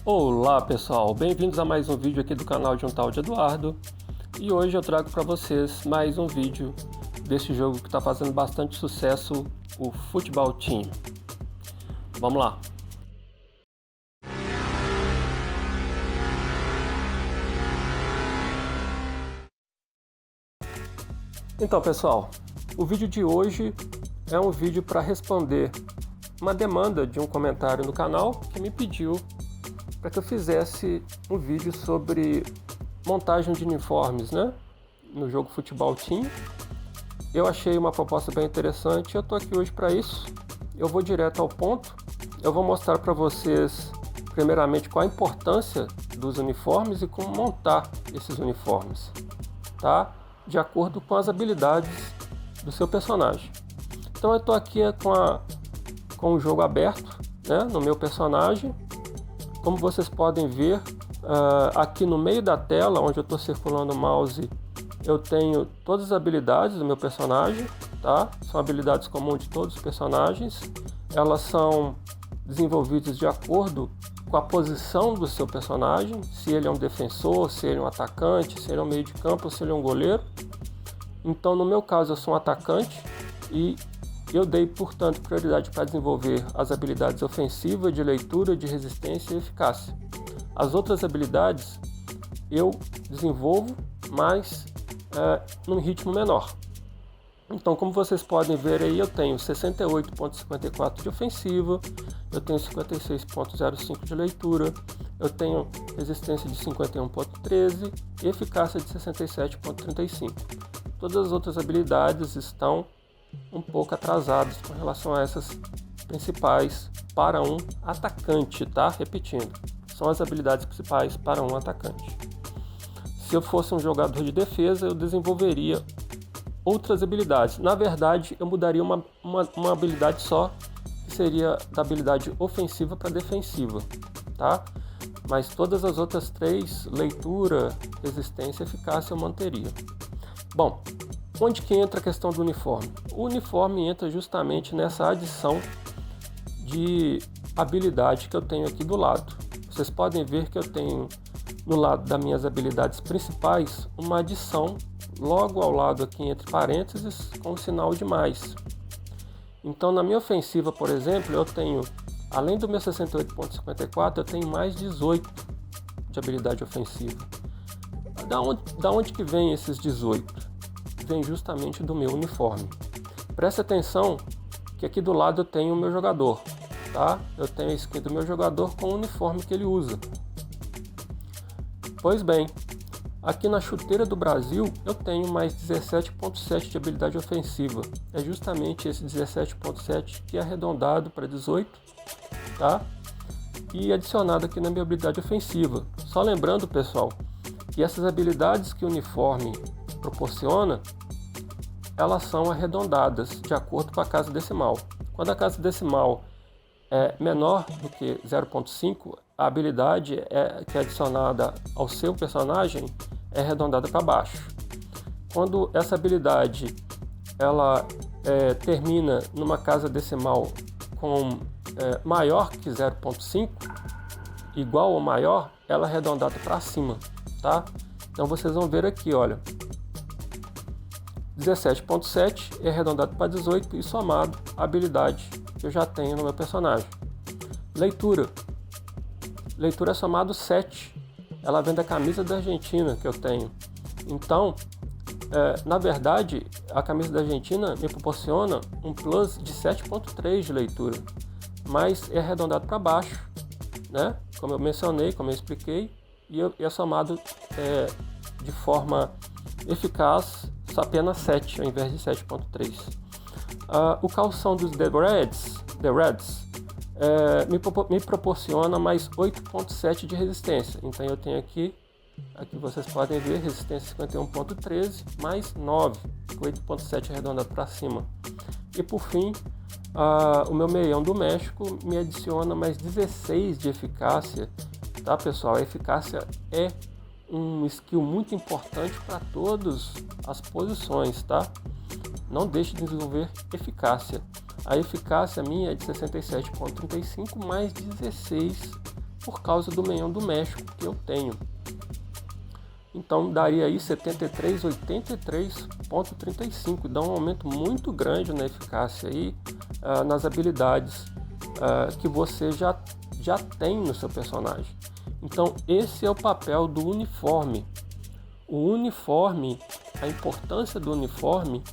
Olá pessoal, bem-vindos a mais um vídeo aqui do canal de um tal de Eduardo. E hoje eu trago para vocês mais um vídeo desse jogo que está fazendo bastante sucesso, o Football Team. Vamos lá! Então pessoal, o vídeo de hoje é um vídeo para responder uma demanda de um comentário no canal que me pediu para que eu fizesse um vídeo sobre montagem de uniformes, né, no jogo Football Team. Eu achei uma proposta bem interessante e eu estou aqui hoje para isso. Eu vou direto ao ponto. Eu vou mostrar para vocês, primeiramente, qual a importância dos uniformes e como montar esses uniformes, tá? De acordo com as habilidades do seu personagem. Então eu estou aqui com o jogo aberto, né, no meu personagem. Como vocês podem ver, aqui no meio da tela, onde eu estou circulando o mouse, eu tenho todas as habilidades do meu personagem, tá? São habilidades comuns de todos os personagens. Elas são desenvolvidas de acordo com a posição do seu personagem, se ele é um defensor, se ele é um atacante, se ele é um meio de campo, se ele é um goleiro. Então, no meu caso, eu sou um atacante e eu dei, portanto, prioridade para desenvolver as habilidades ofensivas, de leitura, de resistência e eficácia. As outras habilidades eu desenvolvo, mas num ritmo menor. Então, como vocês podem ver aí, eu tenho 68,54 de ofensiva, eu tenho 56,05 de leitura, eu tenho resistência de 51,13 e eficácia de 67,35. Todas as outras habilidades estão um pouco atrasados com relação a essas principais para um atacante, tá? Repetindo, são as habilidades principais para um atacante. Se eu fosse um jogador de defesa, eu desenvolveria outras habilidades. Na verdade, eu mudaria uma habilidade só, que seria da habilidade ofensiva para defensiva, tá? Mas todas as outras três, leitura, resistência e eficácia, eu manteria. Bom, onde que entra a questão do uniforme? O uniforme entra justamente nessa adição de habilidade que eu tenho aqui do lado. Vocês podem ver que eu tenho no lado das minhas habilidades principais uma adição logo ao lado aqui entre parênteses com o sinal de mais. Então na minha ofensiva, por exemplo, eu tenho, além do meu 68,54, eu tenho mais 18 de habilidade ofensiva. Da onde que vem esses 18? Vem justamente do meu uniforme. Preste atenção que aqui do lado eu tenho o meu jogador, tá? Eu tenho a skin do meu jogador com o uniforme que ele usa. Pois bem, aqui na chuteira do Brasil eu tenho mais 17,7 de habilidade ofensiva. É justamente esse 17,7 que é arredondado para 18, tá? E adicionado aqui na minha habilidade ofensiva. Só lembrando, pessoal, que essas habilidades que o uniforme proporciona, elas são arredondadas de acordo com a casa decimal. Quando a casa decimal é menor do que 0,5, a habilidade que é adicionada ao seu personagem é arredondada para baixo. Quando essa habilidade ela termina numa casa decimal com maior que 0,5, igual ou maior, ela é arredondada para cima, tá? Então vocês vão ver aqui, olha, 17,7 é arredondado para 18 e somado a habilidade que eu já tenho no meu personagem. Leitura é somado 7. Ela vem da camisa da Argentina que eu tenho. Então, na verdade, a camisa da Argentina me proporciona um plus de 7,3 de leitura, mas é arredondado para baixo, né? Como eu mencionei, como eu expliquei, e é somado de forma eficaz apenas 7 ao invés de 7,3. O calção dos The Reds me proporciona mais 8,7 de resistência. Então eu tenho aqui vocês podem ver, resistência 51,13 mais 9, 8,7 arredondado para cima. E por fim, o meu meião do México me adiciona mais 16 de eficácia, tá pessoal? A eficácia é um skill muito importante para todas as posições, tá? Não deixe de desenvolver eficácia. A eficácia minha é de 67,35 mais 16 por causa do meião do México que eu tenho. Então daria aí 73, 83,35, dá um aumento muito grande na eficácia aí, nas habilidades que você já tem no seu personagem. Então esse é o papel do uniforme. O uniforme, a importância do uniforme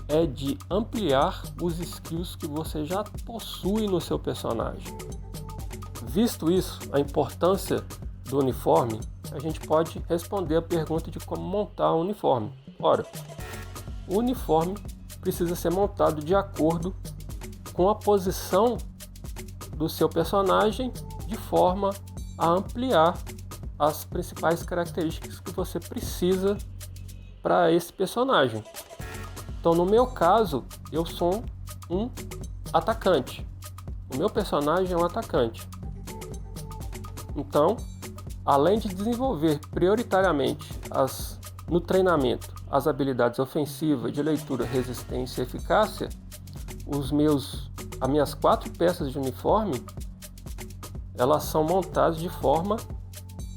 é de ampliar os skills que você já possui no seu personagem. Visto isso, a importância do uniforme, a gente pode responder a pergunta de como montar o uniforme. Ora, o uniforme precisa ser montado de acordo com a posição do seu personagem, de forma a ampliar as principais características que você precisa para esse personagem. Então, no meu caso, eu sou um atacante. O meu personagem é um atacante. Então, além de desenvolver prioritariamente no treinamento as habilidades ofensivas de leitura, resistência e eficácia, as minhas 4 peças de uniforme, elas são montadas de forma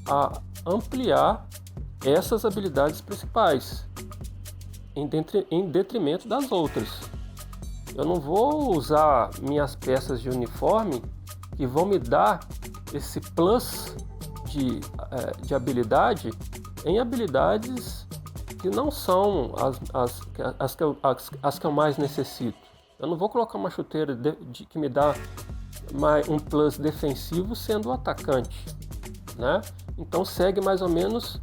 a ampliar essas habilidades principais, em detrimento das outras. Eu não vou usar minhas peças de uniforme que vão me dar esse plus de habilidade em habilidades que não são as que eu mais necessito. Eu não vou colocar uma chuteira que me dá um plus defensivo sendo o atacante, né? Então segue mais ou menos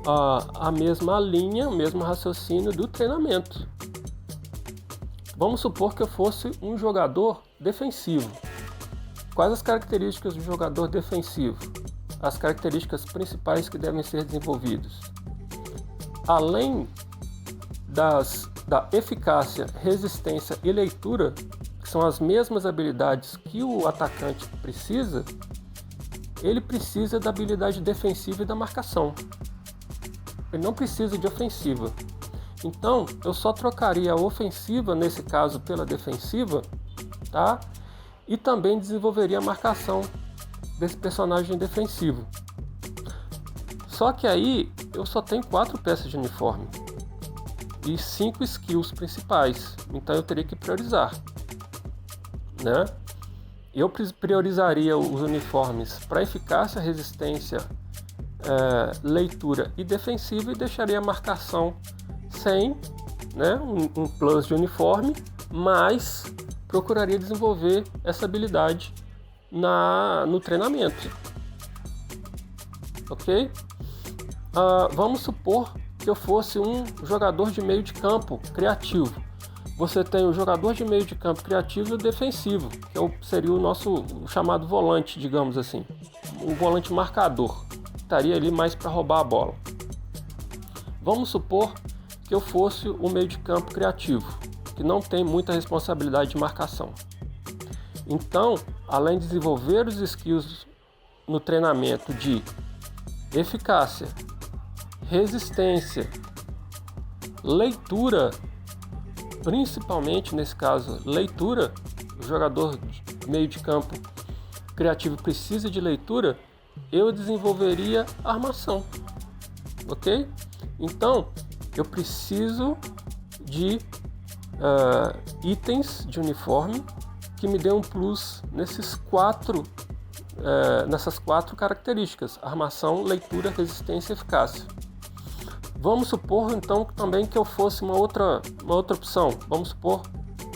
a mesma linha, o mesmo raciocínio do treinamento. Vamos supor que eu fosse um jogador defensivo. Quais as características do jogador defensivo? As características principais que devem ser desenvolvidas. Além da eficácia, resistência e leitura, que são as mesmas habilidades que o atacante precisa, ele precisa da habilidade defensiva e da marcação. Ele não precisa de ofensiva. Então, eu só trocaria a ofensiva, nesse caso, pela defensiva, tá? E também desenvolveria a marcação desse personagem defensivo. Só que aí, eu só tenho 4 peças de uniforme e 5 skills principais. Então, eu teria que priorizar, né? Eu priorizaria os uniformes para eficácia, resistência, leitura e defensiva, e deixaria a marcação sem, né, um plus de uniforme, mas procuraria desenvolver essa habilidade no treinamento. Ok? Vamos supor que eu fosse um jogador de meio de campo criativo. Você tem o jogador de meio de campo criativo e o defensivo, que seria o nosso chamado volante, digamos assim, o volante marcador. Estaria ali mais para roubar a bola. Vamos supor que eu fosse o meio de campo criativo, que não tem muita responsabilidade de marcação. Então, além de desenvolver os skills no treinamento de eficácia, resistência, leitura, principalmente nesse caso, leitura, o jogador de meio de campo criativo precisa de leitura, eu desenvolveria armação, ok? Então, eu preciso de itens de uniforme que me dê um plus nessas 4 características: armação, leitura, resistência e eficácia. Vamos supor então também que eu fosse uma outra opção. Vamos supor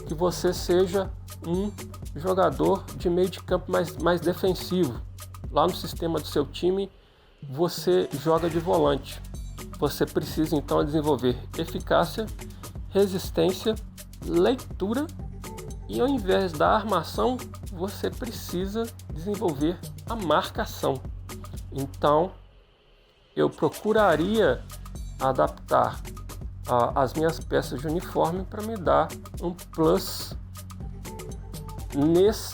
que você seja um jogador de meio de campo mais defensivo. Lá no sistema do seu time, você joga de volante. Você precisa então desenvolver eficácia, resistência, leitura, e ao invés da armação, você precisa desenvolver a marcação. Então, eu procuraria adaptar as minhas peças de uniforme para me dar um plus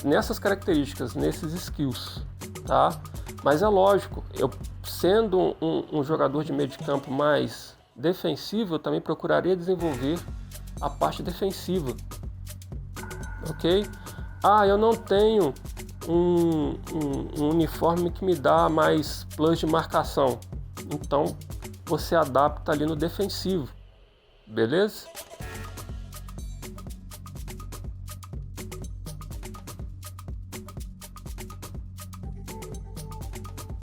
nessas características, nesses skills, tá? Mas é lógico, eu sendo um jogador de meio de campo mais defensivo, eu também procuraria desenvolver a parte defensiva, ok? Eu não tenho um uniforme que me dá mais plus de marcação. Então você adapta ali no defensivo, beleza?